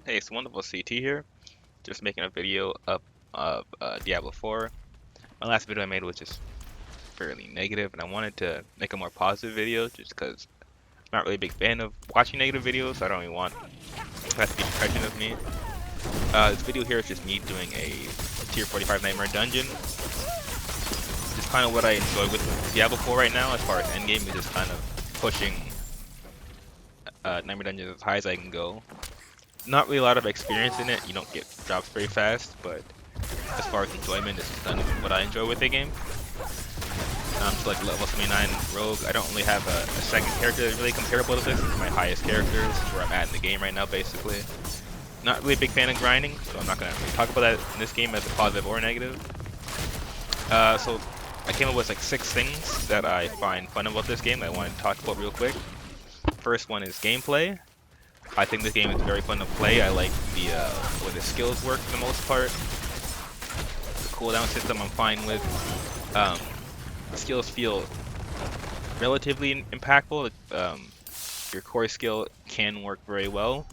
Hey, it's Wonderful CT here. Just making a video up of Diablo 4. My last video I made was just fairly negative, and I wanted to make a more positive video just because I'm not really a big fan of watching negative videos. So I don't really want that to be an impression of me. This video here is just me doing a tier 45 Nightmare Dungeon. Just kind of what I enjoy with Diablo 4 right now as far as endgame is just kind of pushing Nightmare Dungeons as high as I can go. Not really a lot of experience in it. You don't get drops very fast, but as far as enjoyment, this is kind of what I enjoy with the game. I'm just like level 79 rogue. I don't really have a second character that's really comparable to this. This is my highest character. This is where I'm at in the game right now, basically. Not really a big fan of grinding, so I'm not going to really talk about that in this game as a positive or negative. So I came up with like 6 things that I find fun about this game that I want to talk about real quick. First one is gameplay. I think this game is very fun to play. I like the way the skills work for the most part. The cooldown system I'm fine with. The skills feel relatively impactful. Your core skill can work very well,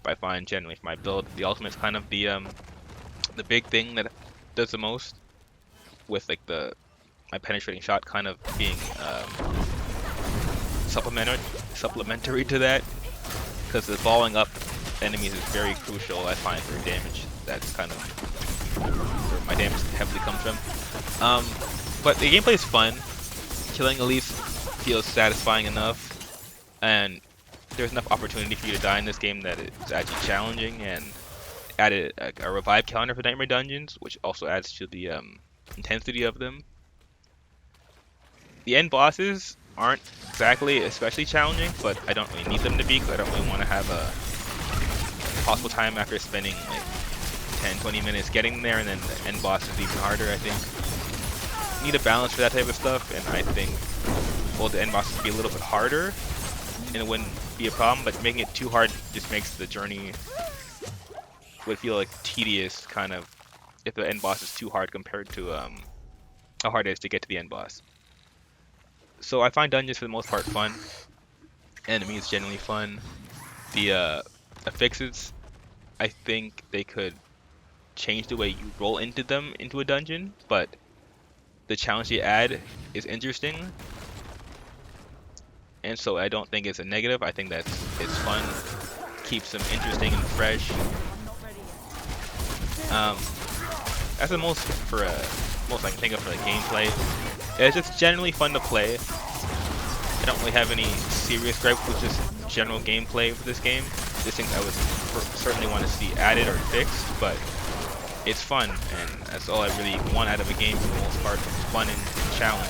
but I find generally for my build, the ultimate is kind of the big thing that does the most. With like my penetrating shot kind of being supplementary to that. Because the balling up enemies is very crucial, I find, for damage. That's kind of where my damage heavily comes from. But the gameplay is fun. Killing Elise feels satisfying enough, and there's enough opportunity for you to die in this game that it's actually challenging. And added a revive counter for Nightmare Dungeons, which also adds to the intensity of them. The end bosses aren't exactly especially challenging, but I don't really need them to be because I don't really want to have a possible time after spending like 10-20 minutes getting there, and then the end boss is even harder. I think you need a balance for that type of stuff, and I think the end bosses be a little bit harder and it wouldn't be a problem, but making it too hard just makes the journey would feel like tedious, kind of, if the end boss is too hard compared to how hard it is to get to the end boss. So I find dungeons for the most part fun. Enemies generally fun. The affixes, I think they could change the way you roll into them into a dungeon, but the challenge they add is interesting. And so I don't think it's a negative. I think it's fun, keeps them interesting and fresh. That's the most I can think of for the gameplay. It's just generally fun to play. I don't really have any serious gripes with just general gameplay for this game. There's things I would certainly want to see added or fixed, but it's fun, and that's all I really want out of a game for the most part. It's fun and challenge.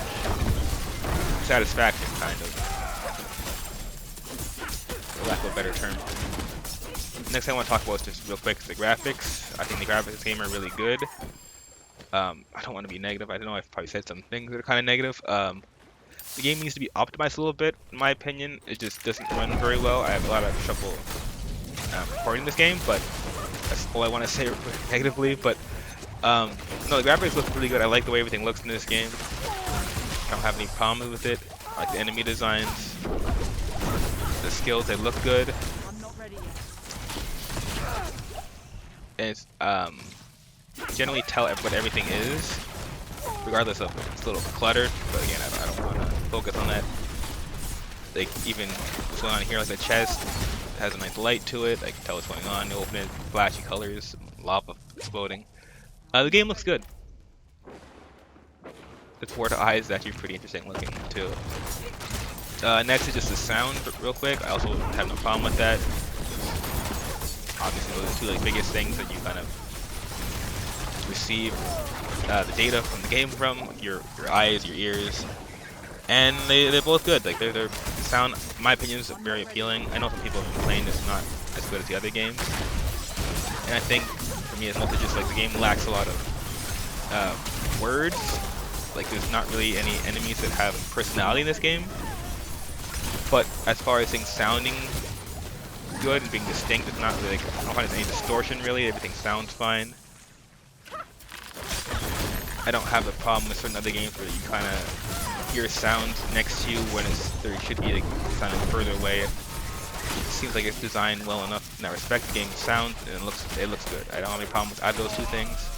Satisfaction, kind of. For lack of a better term. Next thing I want to talk about is just real quick is the graphics. I think the graphics of this game are really good. I don't want to be negative. I know I've probably said some things that are kind of negative. The game needs to be optimized a little bit, in my opinion. It just doesn't run very well. I have a lot of trouble recording this game, but that's all I want to say negatively. But no, the graphics look really good. I like the way everything looks in this game. I don't have any problems with it. I like the enemy designs, the skills. They look good. And it's generally tell what everything is, regardless of it's a little cluttered, but again, I don't want to focus on that. Like, even what's going on here, like the chest has a nice light to it, I can tell what's going on. You open it, flashy colors, lava exploding. The game looks good. The Toward Eyes is actually pretty interesting looking too. Next is just the sound, real quick. I also have no problem with that. Obviously, those are the two biggest things that you kind of receive the data from the game from, your eyes, your ears, and they're both good. Like the sound, in my opinion, is very appealing. I know some people have complained it's not as good as the other games, and I think for me it's mostly just like the game lacks a lot of words. Like there's not really any enemies that have personality in this game. But as far as things sounding good and being distinct, it's not really like, I don't find there's any distortion really. Everything sounds fine. I don't have a problem with certain other games where you kind of hear sounds next to you when there should be like sounding further away. seems like it's designed well enough in that respect. The game sounds and it looks good. I don't have any problem with either of those two things.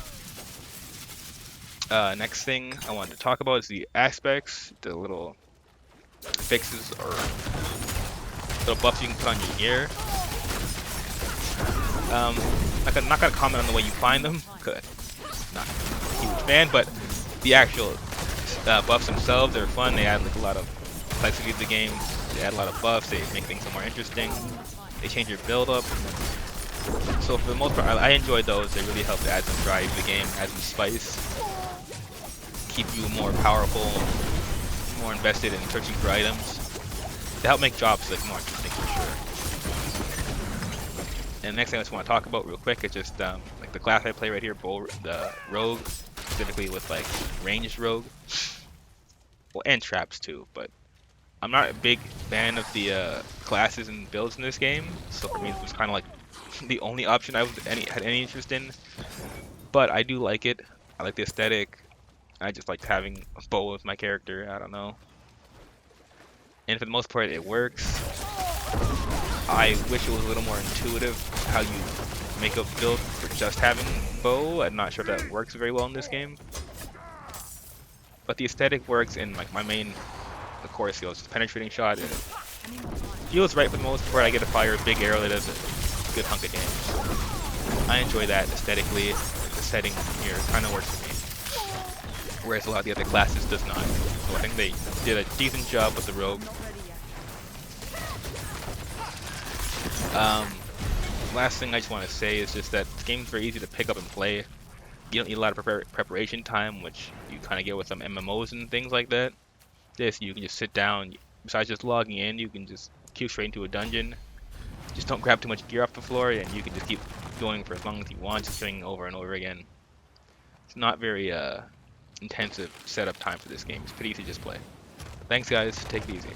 Next thing I wanted to talk about is the aspects, the little fixes or little buffs you can put on your gear. I'm not gonna comment on the way you find them, cause I'm not a huge fan, but the actual buffs themselves are fun. They add like a lot of complexity to the game. They add a lot of buffs. They make things more interesting. They change your build up. So for the most part, I enjoyed those. They really help to add some variety to the game, add some spice, keep you more powerful, more invested in searching for items. They help make jobs like more interesting for sure. And the next thing I just want to talk about real quick is just like the class I play right here, the rogue, specifically with like ranged rogue, well, and traps too. But I'm not a big fan of the classes and builds in this game, so for me it was kind of like the only option I had any interest in. But I do like it. I like the aesthetic. I just like having a bow with my character. I don't know. And for the most part, it works. I wish it was a little more intuitive how you make a build for just having bow. I'm not sure if that works very well in this game. But the aesthetic works, and like my main, of course, skill is penetrating shot. And feels right for the most part. I get to fire a big arrow that does a good hunk of damage. I enjoy that aesthetically. The setting here kind of works for me, whereas a lot of the other classes does not. So I think they did a decent job with the rogue. Last thing I just want to say is just that this game's very easy to pick up and play. You don't need a lot of preparation time, which you kind of get with some MMOs and things like that. This, you can just sit down. Besides just logging in, you can just queue straight into a dungeon. Just don't grab too much gear off the floor, and you can just keep going for as long as you want, just doing over and over again. It's not very intensive setup time for this game. It's pretty easy to just play. Thanks, guys. Take it easy.